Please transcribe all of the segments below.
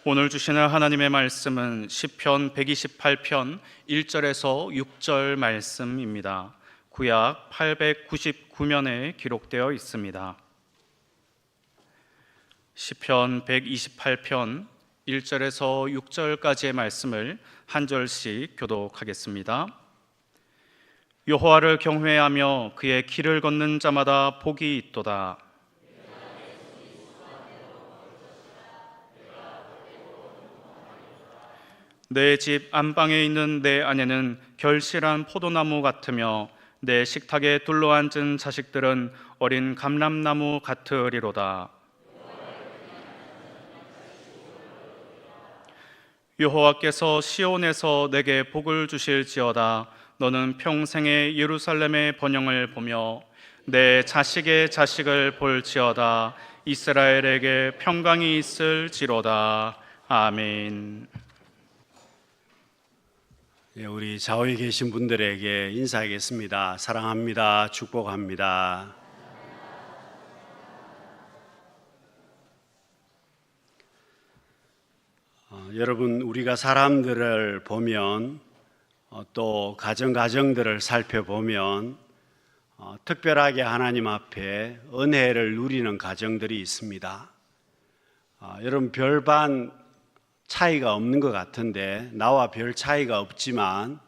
오늘 주시는 하나님의 말씀은 시편 128편 1절에서 6절 말씀입니다. 구약 899면에 기록되어 있습니다. 시편 128편 1절에서 6절까지의 말씀을 한 절씩 교독하겠습니다. 여호와를 경외하며 그의 길을 걷는 자마다 복이 있도다. 내 집 안방에 있는 내 아내는 결실한 포도나무 같으며 내 식탁에 둘러앉은 자식들은 어린 감람나무 같으리로다. 여호와께서 시온에서 내게 복을 주실지어다. 너는 평생에 예루살렘의 번영을 보며 내 자식의 자식을 볼지어다. 이스라엘에게 평강이 있을지로다. 아멘. 우리 좌우에 계신 분들에게 인사하겠습니다. 사랑합니다. 축복합니다. 여러분, 우리가 사람들을 보면 또 가정들을 살펴보면 특별하게 하나님 앞에 은혜를 누리는 가정들이 있습니다. 여러분, 별반 차이가 없는 것 같은데, 나와 별 차이가 없지만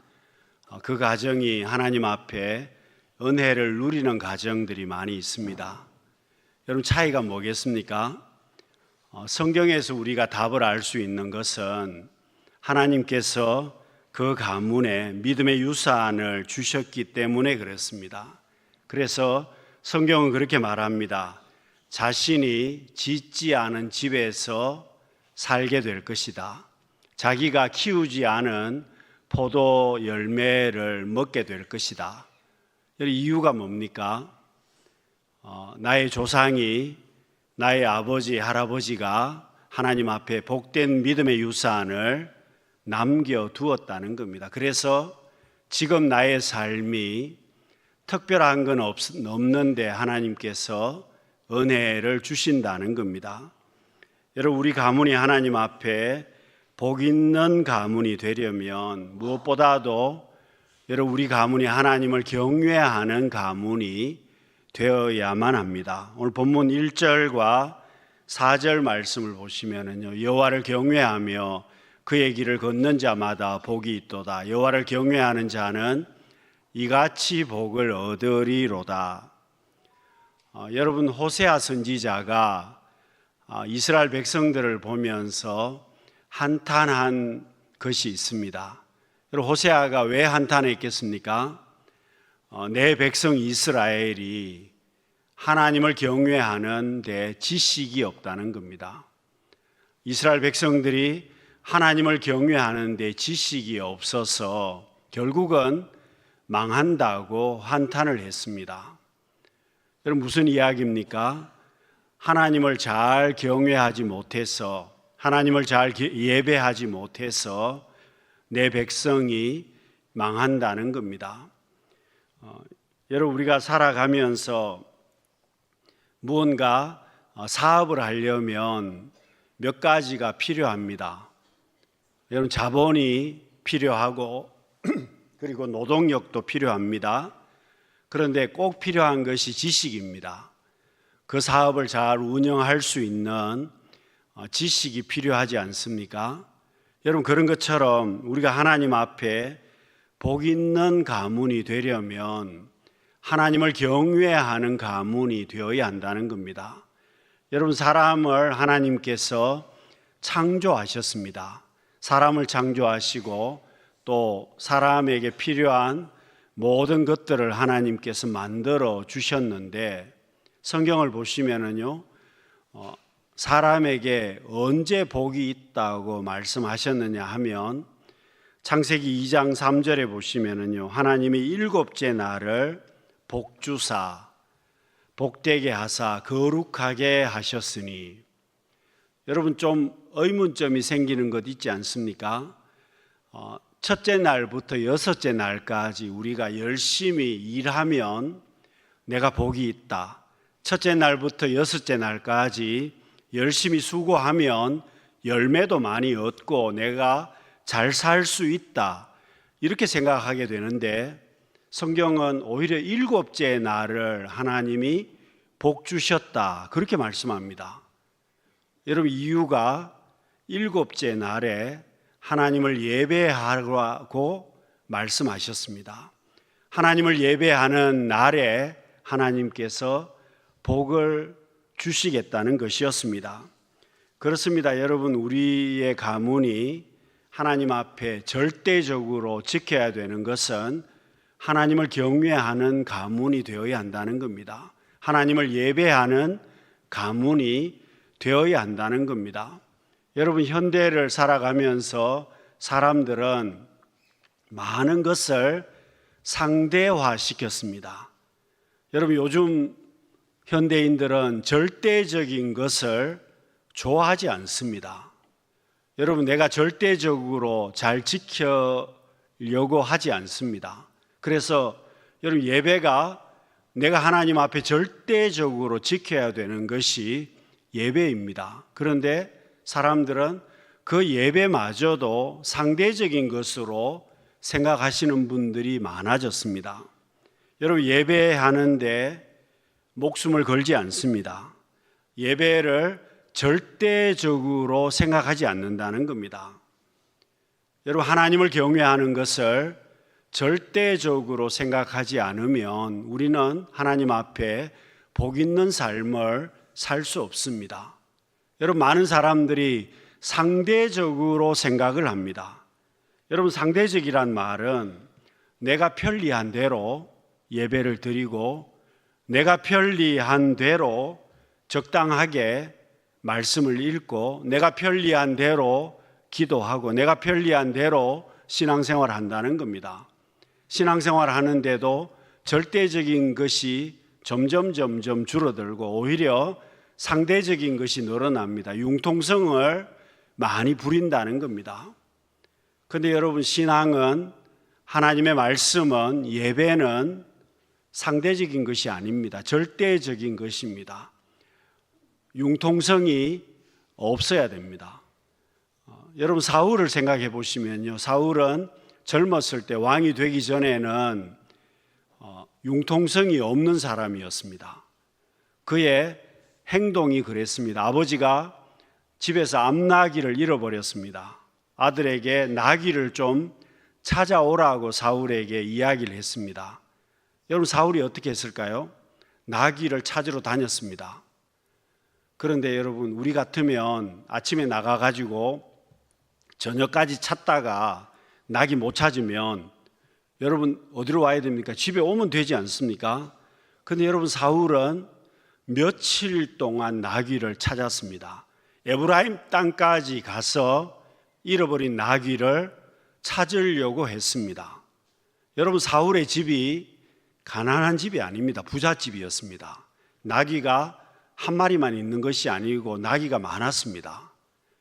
그 가정이 하나님 앞에 은혜를 누리는 가정들이 많이 있습니다. 여러분, 차이가 뭐겠습니까? 성경에서 우리가 답을 알 수 있는 것은 하나님께서 그 가문에 믿음의 유산을 주셨기 때문에 그렇습니다. 그래서 성경은 그렇게 말합니다. 자신이 짓지 않은 집에서 살게 될 것이다. 자기가 키우지 않은 포도 열매를 먹게 될 것이다. 이유가 뭡니까? 나의 조상이, 나의 아버지, 할아버지가 하나님 앞에 복된 믿음의 유산을 남겨두었다는 겁니다. 그래서 지금 나의 삶이 특별한 건 없는데 하나님께서 은혜를 주신다는 겁니다. 여러분, 우리 가문이 하나님 앞에 복 있는 가문이 되려면 무엇보다도 여러분, 우리 가문이 하나님을 경외하는 가문이 되어야만 합니다. 오늘 본문 1절과 4절 말씀을 보시면은요, 여호와를 경외하며 그의 길을 걷는 자마다 복이 있도다. 여호와를 경외하는 자는 이같이 복을 얻으리로다. 여러분, 호세아 선지자가 이스라엘 백성들을 보면서 한탄한 것이 있습니다. 여러분, 호세아가 왜 한탄했겠습니까? 내 백성 이스라엘이 하나님을 경외하는 데 지식이 없다는 겁니다. 이스라엘 백성들이 하나님을 경외하는 데 지식이 없어서 결국은 망한다고 한탄을 했습니다. 여러분, 무슨 이야기입니까? 하나님을 잘 경외하지 못해서, 하나님을 잘 예배하지 못해서 내 백성이 망한다는 겁니다. 여러분, 우리가 살아가면서 무언가 사업을 하려면 몇 가지가 필요합니다. 여러분, 자본이 필요하고 그리고 노동력도 필요합니다. 그런데 꼭 필요한 것이 지식입니다. 그 사업을 잘 운영할 수 있는 지식이 필요하지 않습니까? 여러분, 그런 것처럼 우리가 하나님 앞에 복 있는 가문이 되려면 하나님을 경외하는 가문이 되어야 한다는 겁니다. 여러분, 사람을 하나님께서 창조하셨습니다. 사람을 창조하시고 또 사람에게 필요한 모든 것들을 하나님께서 만들어 주셨는데, 성경을 보시면은요, 사람에게 언제 복이 있다고 말씀하셨느냐 하면 창세기 2장 3절에 보시면은요, 하나님이 일곱째 날을 복주사, 복되게 하사 거룩하게 하셨으니. 여러분, 좀 의문점이 생기는 것 있지 않습니까? 첫째 날부터 여섯째 날까지 우리가 열심히 일하면 내가 복이 있다. 첫째 날부터 여섯째 날까지 열심히 수고하면 열매도 많이 얻고 내가 잘 살 수 있다, 이렇게 생각하게 되는데 성경은 오히려 일곱째 날을 하나님이 복 주셨다, 그렇게 말씀합니다. 여러분, 이유가 일곱째 날에 하나님을 예배하라고 말씀하셨습니다. 하나님을 예배하는 날에 하나님께서 복을 주시겠다는 것이었습니다. 그렇습니다. 여러분, 우리의 가문이 하나님 앞에 절대적으로 지켜야 되는 것은 하나님을 경외하는 가문이 되어야 한다는 겁니다. 하나님을 예배하는 가문이 되어야 한다는 겁니다. 여러분, 현대를 살아가면서 사람들은 많은 것을 상대화시켰습니다. 여러분, 요즘 현대인들은 절대적인 것을 좋아하지 않습니다. 여러분, 내가 절대적으로 잘 지키려고 하지 않습니다. 그래서 여러분, 예배가 내가 하나님 앞에 절대적으로 지켜야 되는 것이 예배입니다. 그런데 사람들은 그 예배마저도 상대적인 것으로 생각하시는 분들이 많아졌습니다. 여러분, 예배하는데 목숨을 걸지 않습니다. 예배를 절대적으로 생각하지 않는다는 겁니다. 여러분, 하나님을 경외하는 것을 절대적으로 생각하지 않으면 우리는 하나님 앞에 복 있는 삶을 살 수 없습니다. 여러분, 많은 사람들이 상대적으로 생각을 합니다. 여러분, 상대적이란 말은 내가 편리한 대로 예배를 드리고 내가 편리한 대로 적당하게 말씀을 읽고 내가 편리한 대로 기도하고 내가 편리한 대로 신앙생활을 한다는 겁니다. 신앙생활을 하는데도 절대적인 것이 점점 줄어들고 오히려 상대적인 것이 늘어납니다. 융통성을 많이 부린다는 겁니다. 그런데 여러분, 신앙은, 하나님의 말씀은, 예배는 상대적인 것이 아닙니다. 절대적인 것입니다. 융통성이 없어야 됩니다. 여러분, 사울을 생각해 보시면요, 사울은 젊었을 때 왕이 되기 전에는 융통성이 없는 사람이었습니다. 그의 행동이 그랬습니다. 아버지가 집에서 암나귀를 잃어버렸습니다. 아들에게 나귀를 좀 찾아오라고 사울에게 이야기를 했습니다. 여러분, 사울이 어떻게 했을까요? 나귀를 찾으러 다녔습니다. 그런데 여러분, 우리 같으면 아침에 나가가지고 저녁까지 찾다가 나귀 못 찾으면 여러분, 어디로 와야 됩니까? 집에 오면 되지 않습니까? 근데 여러분, 사울은 며칠 동안 나귀를 찾았습니다. 에브라임 땅까지 가서 잃어버린 나귀를 찾으려고 했습니다. 여러분, 사울의 집이 가난한 집이 아닙니다. 부잣집이었습니다. 나귀가 한 마리만 있는 것이 아니고 나귀가 많았습니다.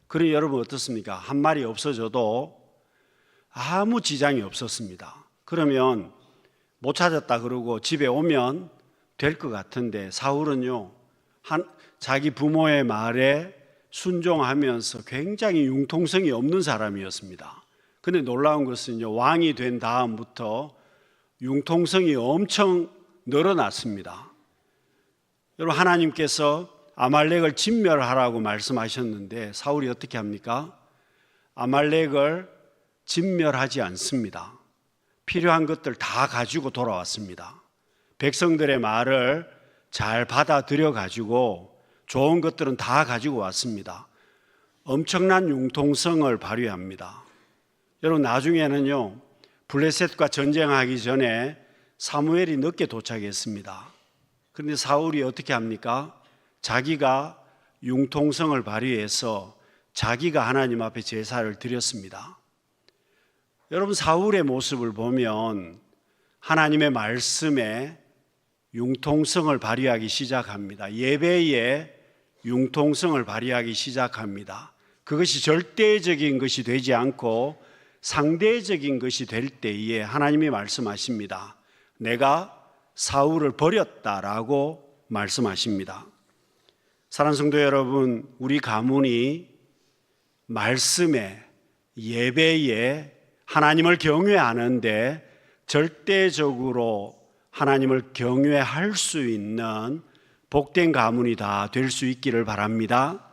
그러니 여러분, 어떻습니까? 한 마리 없어져도 아무 지장이 없었습니다. 그러면 못 찾았다 그러고 집에 오면 될 것 같은데 사울은요, 자기 부모의 말에 순종하면서 굉장히 융통성이 없는 사람이었습니다. 그런데 놀라운 것은요, 왕이 된 다음부터 융통성이 엄청 늘어났습니다. 여러분, 하나님께서 아말렉을 진멸하라고 말씀하셨는데 사울이 어떻게 합니까? 아말렉을 진멸하지 않습니다. 필요한 것들 다 가지고 돌아왔습니다. 백성들의 말을 잘 받아들여 가지고 좋은 것들은 다 가지고 왔습니다. 엄청난 융통성을 발휘합니다. 여러분, 나중에는요, 블레셋과 전쟁하기 전에 사무엘이 늦게 도착했습니다. 그런데 사울이 어떻게 합니까? 자기가 융통성을 발휘해서 자기가 하나님 앞에 제사를 드렸습니다. 여러분, 사울의 모습을 보면 하나님의 말씀에 융통성을 발휘하기 시작합니다. 예배에 융통성을 발휘하기 시작합니다. 그것이 절대적인 것이 되지 않고 상대적인 것이 될 때에 하나님이 말씀하십니다. 내가 사울을 버렸다라고 말씀하십니다. 사랑하는 성도 여러분, 우리 가문이 말씀에, 예배에 하나님을 경외하는데 절대적으로 하나님을 경외할 수 있는 복된 가문이 다 될 수 있기를 바랍니다.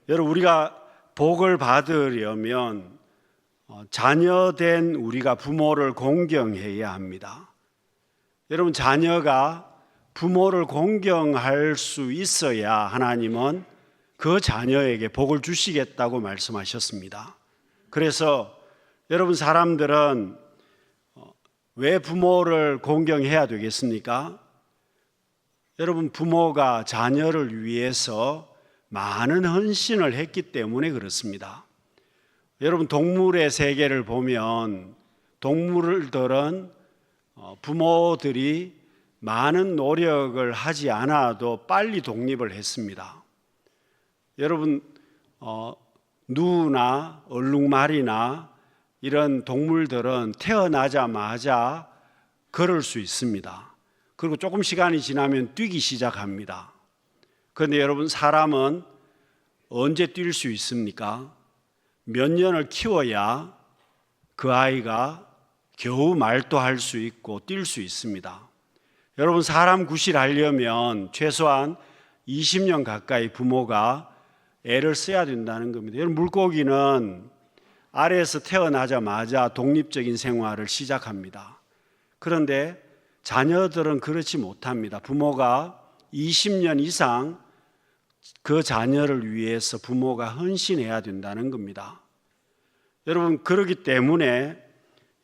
여러분, 우리가 복을 받으려면 자녀된 우리가 부모를 공경해야 합니다. 여러분, 자녀가 부모를 공경할 수 있어야 하나님은 그 자녀에게 복을 주시겠다고 말씀하셨습니다. 그래서 여러분, 사람들은 왜 부모를 공경해야 되겠습니까? 여러분, 부모가 자녀를 위해서 많은 헌신을 했기 때문에 그렇습니다. 여러분, 동물의 세계를 보면 동물들은 부모들이 많은 노력을 하지 않아도 빨리 독립을 했습니다. 여러분, 누나 얼룩말이나 이런 동물들은 태어나자마자 걸을 수 있습니다. 그리고 조금 시간이 지나면 뛰기 시작합니다. 그런데 여러분, 사람은 언제 뛸 수 있습니까? 몇 년을 키워야 그 아이가 겨우 말도 할 수 있고 뛸 수 있습니다. 여러분, 사람 구실하려면 최소한 20년 가까이 부모가 애를 써야 된다는 겁니다. 여러분, 물고기는 알에서 태어나자마자 독립적인 생활을 시작합니다. 그런데 자녀들은 그렇지 못합니다. 부모가 20년 이상 그 자녀를 위해서 부모가 헌신해야 된다는 겁니다. 여러분, 그렇기 때문에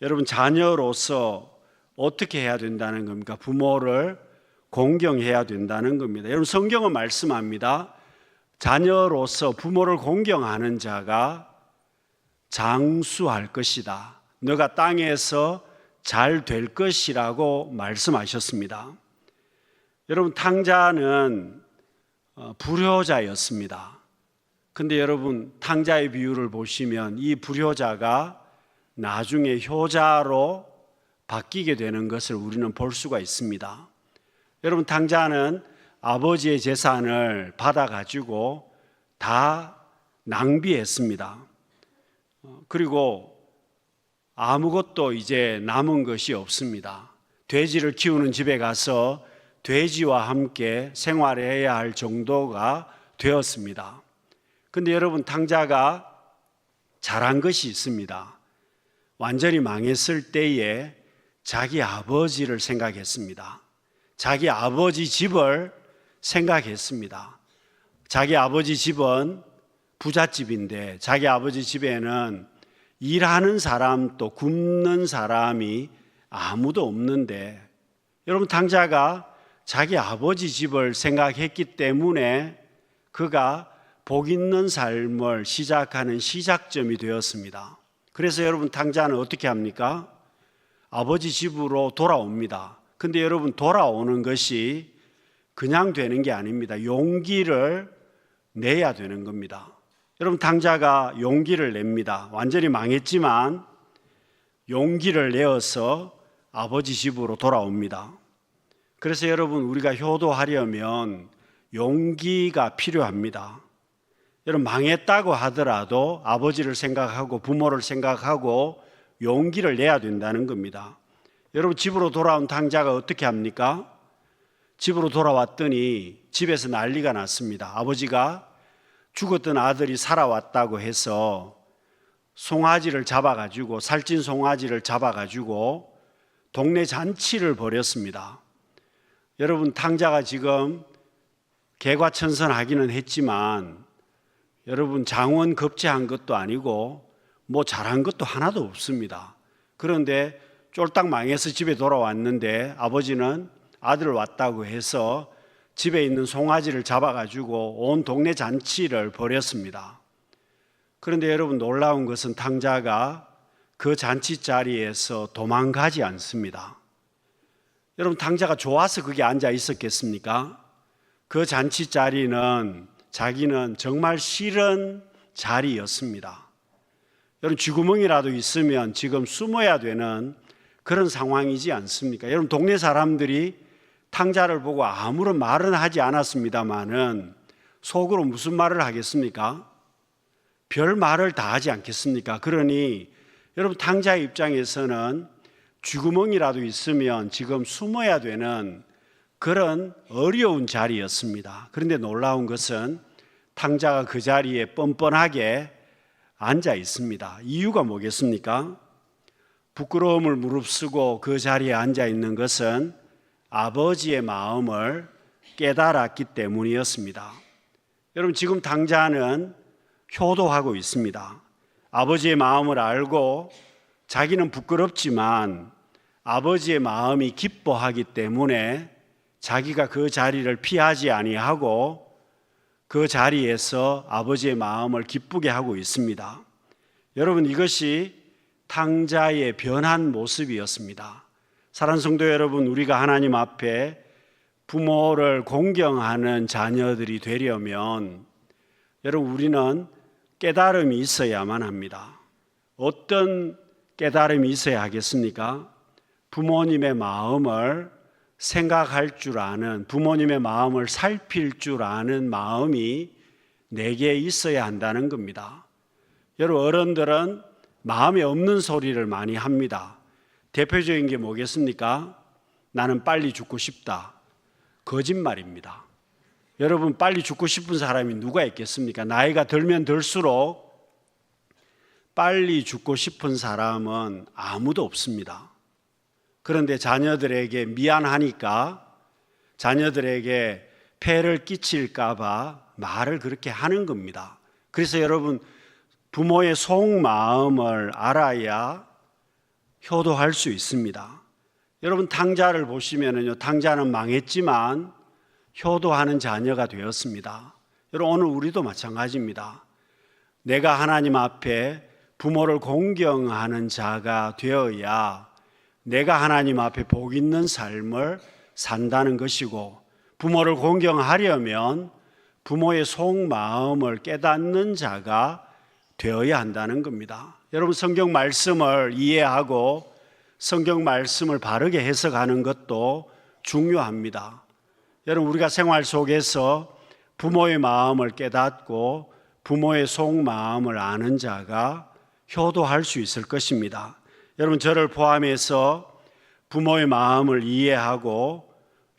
여러분, 자녀로서 어떻게 해야 된다는 겁니까? 부모를 공경해야 된다는 겁니다. 여러분, 성경은 말씀합니다. 자녀로서 부모를 공경하는 자가 장수할 것이다. 너가 땅에서 잘 될 것이라고 말씀하셨습니다. 여러분, 탕자는 불효자였습니다. 근데 여러분, 탕자의 비유를 보시면 이 불효자가 나중에 효자로 바뀌게 되는 것을 우리는 볼 수가 있습니다. 여러분, 탕자는 아버지의 재산을 받아가지고 다 낭비했습니다. 그리고 아무것도 이제 남은 것이 없습니다. 돼지를 키우는 집에 가서 돼지와 함께 생활해야 할 정도가 되었습니다. 근데 여러분, 탕자가 잘한 것이 있습니다. 완전히 망했을 때에 자기 아버지를 생각했습니다. 자기 아버지 집을 생각했습니다. 자기 아버지 집은 부잣집인데 자기 아버지 집에는 일하는 사람 또 굶는 사람이 아무도 없는데, 여러분, 탕자가 자기 아버지 집을 생각했기 때문에 그가 복 있는 삶을 시작하는 시작점이 되었습니다. 그래서 여러분, 탕자는 어떻게 합니까? 아버지 집으로 돌아옵니다. 근데 여러분, 돌아오는 것이 그냥 되는 게 아닙니다. 용기를 내야 되는 겁니다. 여러분, 탕자가 용기를 냅니다. 완전히 망했지만 용기를 내어서 아버지 집으로 돌아옵니다. 그래서 여러분, 우리가 효도하려면 용기가 필요합니다. 여러분, 망했다고 하더라도 아버지를 생각하고 부모를 생각하고 용기를 내야 된다는 겁니다. 여러분, 집으로 돌아온 탕자가 어떻게 합니까? 집으로 돌아왔더니 집에서 난리가 났습니다. 아버지가 죽었던 아들이 살아왔다고 해서 송아지를 잡아가지고, 살찐 송아지를 잡아가지고 동네 잔치를 벌였습니다. 여러분, 탕자가 지금 개과천선하기는 했지만 여러분, 장원급제한 것도 아니고 뭐 잘한 것도 하나도 없습니다. 그런데 쫄딱 망해서 집에 돌아왔는데 아버지는 아들 왔다고 해서 집에 있는 송아지를 잡아가지고 온 동네 잔치를 벌였습니다. 그런데 여러분, 놀라운 것은 탕자가 그 잔치 자리에서 도망가지 않습니다. 여러분, 탕자가 좋아서 거기 앉아 있었겠습니까? 그 잔치 자리는 자기는 정말 싫은 자리였습니다. 여러분, 쥐구멍이라도 있으면 지금 숨어야 되는 그런 상황이지 않습니까? 여러분, 동네 사람들이 탕자를 보고 아무런 말은 하지 않았습니다마는 속으로 무슨 말을 하겠습니까? 별 말을 다 하지 않겠습니까? 그러니 여러분 탕자의 입장에서는 쥐구멍이라도 있으면 지금 숨어야 되는 그런 어려운 자리였습니다. 그런데 놀라운 것은 탕자가 그 자리에 뻔뻔하게 앉아 있습니다. 이유가 뭐겠습니까? 부끄러움을 무릅쓰고 그 자리에 앉아 있는 것은 아버지의 마음을 깨달았기 때문이었습니다. 여러분 지금 탕자는 효도하고 있습니다. 아버지의 마음을 알고 자기는 부끄럽지만 아버지의 마음이 기뻐하기 때문에 자기가 그 자리를 피하지 아니하고 그 자리에서 아버지의 마음을 기쁘게 하고 있습니다. 여러분 이것이 탕자의 변한 모습이었습니다. 사랑하는 성도 여러분, 우리가 하나님 앞에 부모를 공경하는 자녀들이 되려면 여러분 우리는 깨달음이 있어야만 합니다. 어떤 깨달음이 있어야 하겠습니까? 부모님의 마음을 생각할 줄 아는, 부모님의 마음을 살필 줄 아는 마음이 내게 있어야 한다는 겁니다. 여러분 어른들은 마음에 없는 소리를 많이 합니다. 대표적인 게 뭐겠습니까? 나는 빨리 죽고 싶다. 거짓말입니다. 여러분 빨리 죽고 싶은 사람이 누가 있겠습니까? 나이가 들면 들수록 빨리 죽고 싶은 사람은 아무도 없습니다. 그런데 자녀들에게 미안하니까 자녀들에게 폐를 끼칠까 봐 말을 그렇게 하는 겁니다. 그래서 여러분 부모의 속마음을 알아야 효도할 수 있습니다. 여러분 탕자를 보시면요, 탕자는 망했지만 효도하는 자녀가 되었습니다. 여러분 오늘 우리도 마찬가지입니다. 내가 하나님 앞에 부모를 공경하는 자가 되어야 내가 하나님 앞에 복 있는 삶을 산다는 것이고, 부모를 공경하려면 부모의 속마음을 깨닫는 자가 되어야 한다는 겁니다. 여러분 성경 말씀을 이해하고 성경 말씀을 바르게 해석하는 것도 중요합니다. 여러분 우리가 생활 속에서 부모의 마음을 깨닫고 부모의 속마음을 아는 자가 효도할 수 있을 것입니다. 여러분 저를 포함해서 부모의 마음을 이해하고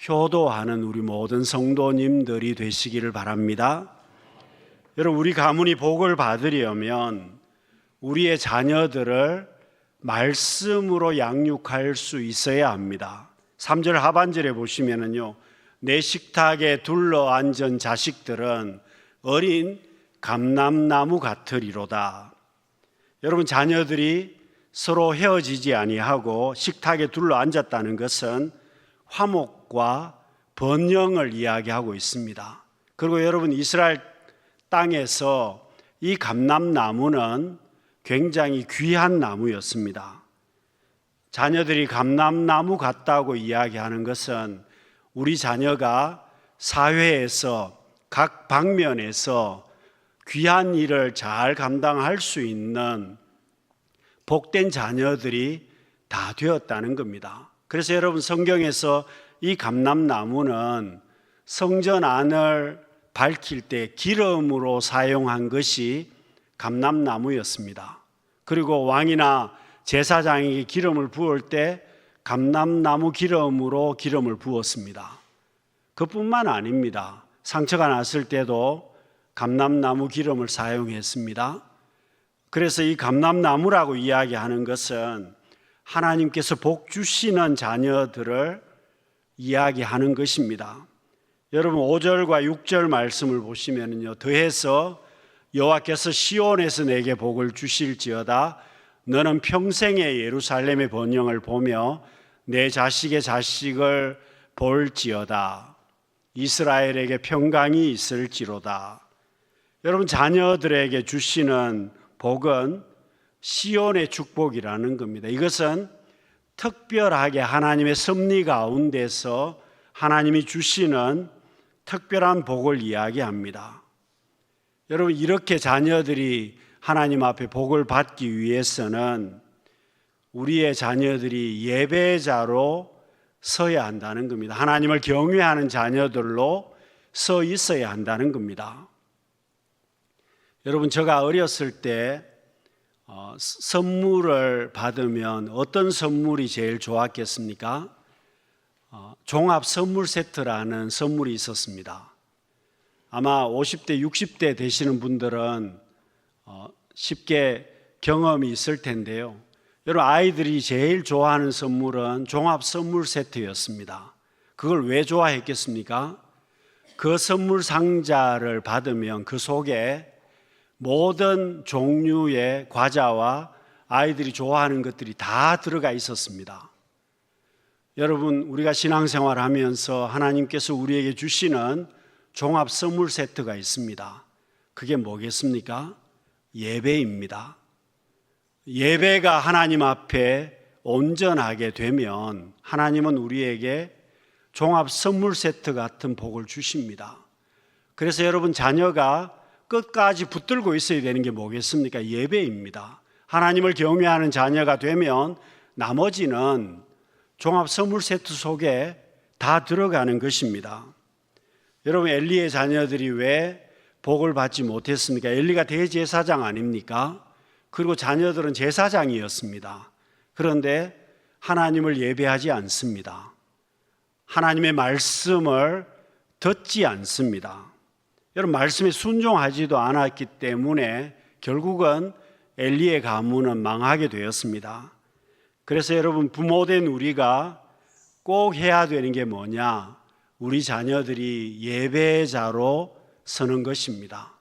효도하는 우리 모든 성도님들이 되시기를 바랍니다. 여러분 우리 가문이 복을 받으려면 우리의 자녀들을 말씀으로 양육할 수 있어야 합니다. 3절 하반절에 보시면은요, 내 식탁에 둘러앉은 자식들은 어린 감람나무 같으리로다. 여러분 자녀들이 서로 헤어지지 아니하고 식탁에 둘러앉았다는 것은 화목과 번영을 이야기하고 있습니다. 그리고 여러분 이스라엘 땅에서 이 감람나무는 굉장히 귀한 나무였습니다. 자녀들이 감람나무 같다고 이야기하는 것은 우리 자녀가 사회에서 각 방면에서 귀한 일을 잘 감당할 수 있는 복된 자녀들이 다 되었다는 겁니다. 그래서 여러분 성경에서 이 감람나무는 성전 안을 밝힐 때 기름으로 사용한 것이 감람나무였습니다. 그리고 왕이나 제사장에게 기름을 부을 때 감람나무 기름으로 기름을 부었습니다. 그뿐만 아닙니다. 상처가 났을 때도 감람나무 기름을 사용했습니다. 그래서 이 감람나무라고 이야기하는 것은 하나님께서 복 주시는 자녀들을 이야기하는 것입니다. 여러분 5절과 6절 말씀을 보시면요, 더해서 여호와께서 시온에서 내게 복을 주실지어다. 너는 평생에 예루살렘의 번영을 보며 내 자식의 자식을 볼지어다. 이스라엘에게 평강이 있을지로다. 여러분 자녀들에게 주시는 복은 시온의 축복이라는 겁니다. 이것은 특별하게 하나님의 섭리 가운데서 하나님이 주시는 특별한 복을 이야기합니다. 여러분 이렇게 자녀들이 하나님 앞에 복을 받기 위해서는 우리의 자녀들이 예배자로 서야 한다는 겁니다. 하나님을 경외하는 자녀들로 서 있어야 한다는 겁니다. 여러분, 제가 어렸을 때 선물을 받으면 어떤 선물이 제일 좋았겠습니까? 종합 선물 세트라는 선물이 있었습니다. 아마 50대, 60대 되시는 분들은 쉽게 경험이 있을 텐데요. 여러분, 아이들이 제일 좋아하는 선물은 종합 선물 세트였습니다. 그걸 왜 좋아했겠습니까? 그 선물 상자를 받으면 그 속에 모든 종류의 과자와 아이들이 좋아하는 것들이 다 들어가 있었습니다. 여러분, 우리가 신앙생활 하면서 하나님께서 우리에게 주시는 종합 선물 세트가 있습니다. 그게 뭐겠습니까? 예배입니다. 예배가 하나님 앞에 온전하게 되면 하나님은 우리에게 종합 선물 세트 같은 복을 주십니다. 그래서 여러분, 자녀가 끝까지 붙들고 있어야 되는 게 뭐겠습니까? 예배입니다. 하나님을 경외하는 자녀가 되면 나머지는 종합 선물 세트 속에 다 들어가는 것입니다. 여러분, 엘리의 자녀들이 왜 복을 받지 못했습니까? 엘리가 대제사장 아닙니까? 그리고 자녀들은 제사장이었습니다. 그런데 하나님을 예배하지 않습니다. 하나님의 말씀을 듣지 않습니다. 여러분, 말씀에 순종하지도 않았기 때문에 결국은 엘리의 가문은 망하게 되었습니다. 그래서 여러분, 부모된 우리가 꼭 해야 되는 게 뭐냐? 우리 자녀들이 예배자로 서는 것입니다.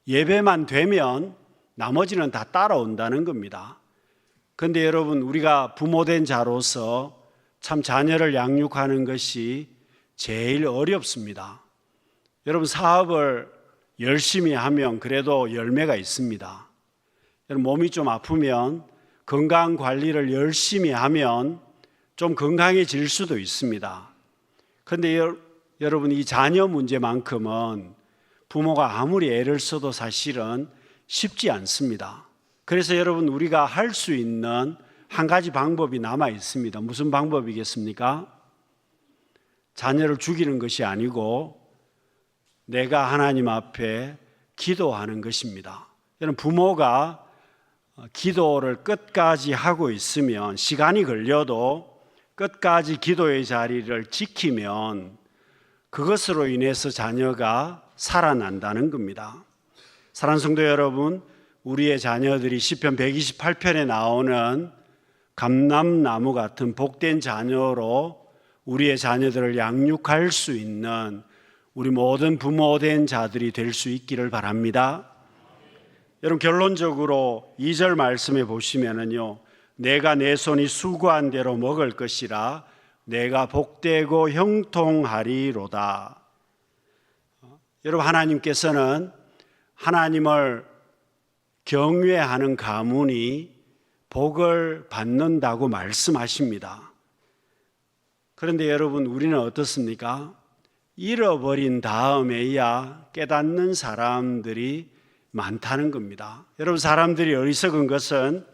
예배만 되면 나머지는 다 따라온다는 겁니다. 그런데 여러분, 우리가 부모된 자로서 참 자녀를 양육하는 것이 제일 어렵습니다. 여러분, 사업을 열심히 하면 그래도 열매가 있습니다. 여러분, 몸이 좀 아프면 건강 관리를 열심히 하면 좀 건강해질 수도 있습니다. 그런데 여러분, 이 자녀 문제만큼은 부모가 아무리 애를 써도 사실은 쉽지 않습니다. 그래서 여러분, 우리가 할 수 있는 한 가지 방법이 남아 있습니다. 무슨 방법이겠습니까? 자녀를 죽이는 것이 아니고 내가 하나님 앞에 기도하는 것입니다. 여러분, 부모가 기도를 끝까지 하고 있으면, 시간이 걸려도 끝까지 기도의 자리를 지키면 그것으로 인해서 자녀가 살아난다는 겁니다. 사랑하는 성도 여러분, 우리의 자녀들이 시편 128편에 나오는 감람나무 같은 복된 자녀로 우리의 자녀들을 양육할 수 있는 우리 모든 부모된 자들이 될 수 있기를 바랍니다. 여러분, 결론적으로 2절 말씀에 보시면은요, 내가 내 손이 수고한 대로 먹을 것이라 내가 복되고 형통하리로다. 여러분, 하나님께서는 하나님을 경외하는 가문이 복을 받는다고 말씀하십니다. 그런데 여러분, 우리는 어떻습니까? 잃어버린 다음에야 깨닫는 사람들이 많다는 겁니다. 여러분, 사람들이 어리석은 것은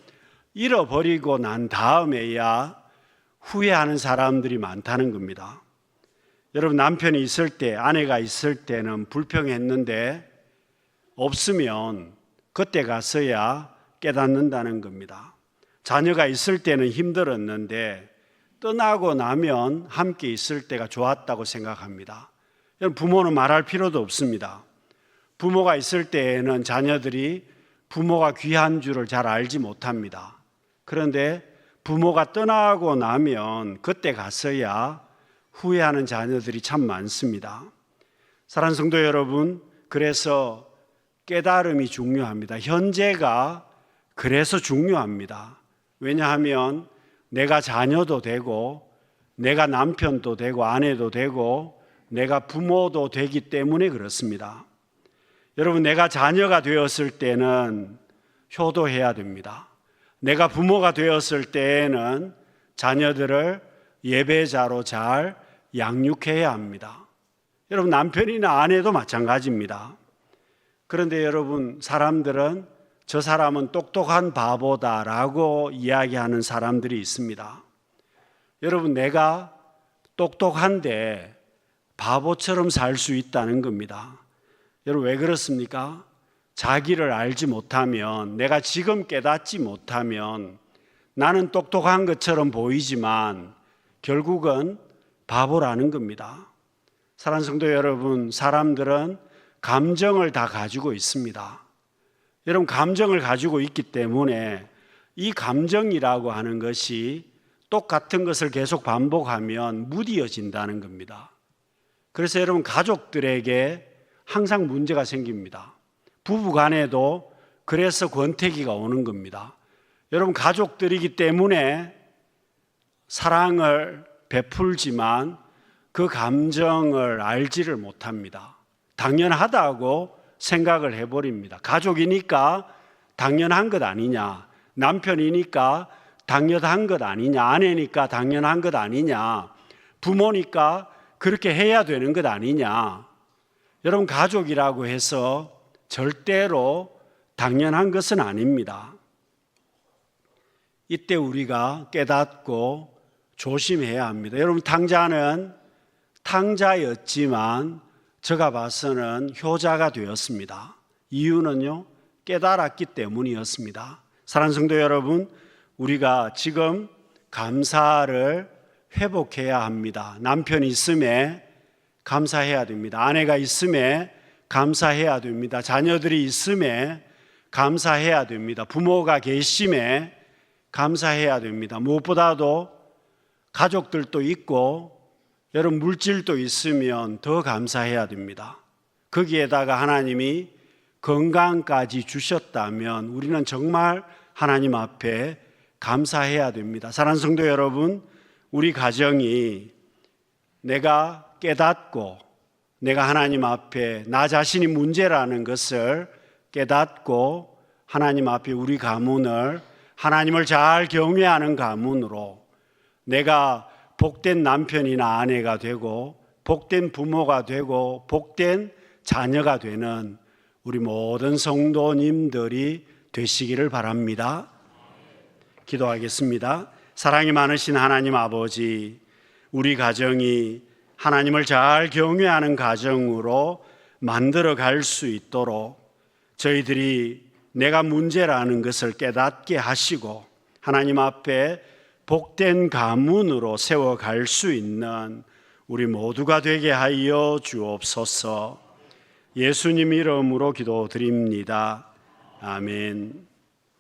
잃어버리고 난 다음에야 후회하는 사람들이 많다는 겁니다. 여러분, 남편이 있을 때, 아내가 있을 때는 불평했는데 없으면 그때 가서야 깨닫는다는 겁니다. 자녀가 있을 때는 힘들었는데 떠나고 나면 함께 있을 때가 좋았다고 생각합니다. 여러분, 부모는 말할 필요도 없습니다. 부모가 있을 때에는 자녀들이 부모가 귀한 줄을 잘 알지 못합니다. 그런데 부모가 떠나고 나면 그때 가서야 후회하는 자녀들이 참 많습니다. 사랑하는 성도 여러분, 그래서 깨달음이 중요합니다. 현재가 그래서 중요합니다. 왜냐하면 내가 자녀도 되고 내가 남편도 되고 아내도 되고 내가 부모도 되기 때문에 그렇습니다. 여러분, 내가 자녀가 되었을 때는 효도해야 됩니다. 내가 부모가 되었을 때에는 자녀들을 예배자로 잘 양육해야 합니다. 여러분, 남편이나 아내도 마찬가지입니다. 그런데 여러분, 사람들은 저 사람은 똑똑한 바보다라고 이야기하는 사람들이 있습니다. 여러분, 내가 똑똑한데 바보처럼 살 수 있다는 겁니다. 여러분, 왜 그렇습니까? 자기를 알지 못하면, 내가 지금 깨닫지 못하면 나는 똑똑한 것처럼 보이지만 결국은 바보라는 겁니다. 사랑하는 성도 여러분, 사람들은 감정을 다 가지고 있습니다. 여러분, 감정을 가지고 있기 때문에 이 감정이라고 하는 것이 똑같은 것을 계속 반복하면 무디어진다는 겁니다. 그래서 여러분, 가족들에게 항상 문제가 생깁니다. 부부 간에도 그래서 권태기가 오는 겁니다. 여러분, 가족들이기 때문에 사랑을 베풀지만 그 감정을 알지를 못합니다. 당연하다고 생각을 해버립니다. 가족이니까 당연한 것 아니냐, 남편이니까 당연한 것 아니냐, 아내니까 당연한 것 아니냐, 부모니까 그렇게 해야 되는 것 아니냐. 여러분, 가족이라고 해서 절대로 당연한 것은 아닙니다. 이때 우리가 깨닫고 조심해야 합니다. 여러분, 탕자는 탕자였지만 제가 봐서는 효자가 되었습니다. 이유는요, 깨달았기 때문이었습니다. 사랑하는 성도 여러분, 우리가 지금 감사를 회복해야 합니다. 남편이 있음에 감사해야 됩니다. 아내가 있음에 감사해야 됩니다. 자녀들이 있음에 감사해야 됩니다. 부모가 계심에 감사해야 됩니다. 무엇보다도 가족들도 있고 여러분, 물질도 있으면 더 감사해야 됩니다. 거기에다가 하나님이 건강까지 주셨다면 우리는 정말 하나님 앞에 감사해야 됩니다. 사랑하는 성도 여러분, 우리 가정이 내가 깨닫고 내가 하나님 앞에 나 자신이 문제라는 것을 깨닫고 하나님 앞에 우리 가문을 하나님을 잘 경외하는 가문으로 내가 복된 남편이나 아내가 되고 복된 부모가 되고 복된 자녀가 되는 우리 모든 성도님들이 되시기를 바랍니다. 기도하겠습니다. 사랑이 많으신 하나님 아버지, 우리 가정이 하나님을 잘 경외하는 가정으로 만들어 갈 수 있도록 저희들이 내가 문제라는 것을 깨닫게 하시고 하나님 앞에 복된 가문으로 세워갈 수 있는 우리 모두가 되게 하여 주옵소서. 예수님 이름으로 기도드립니다. 아멘.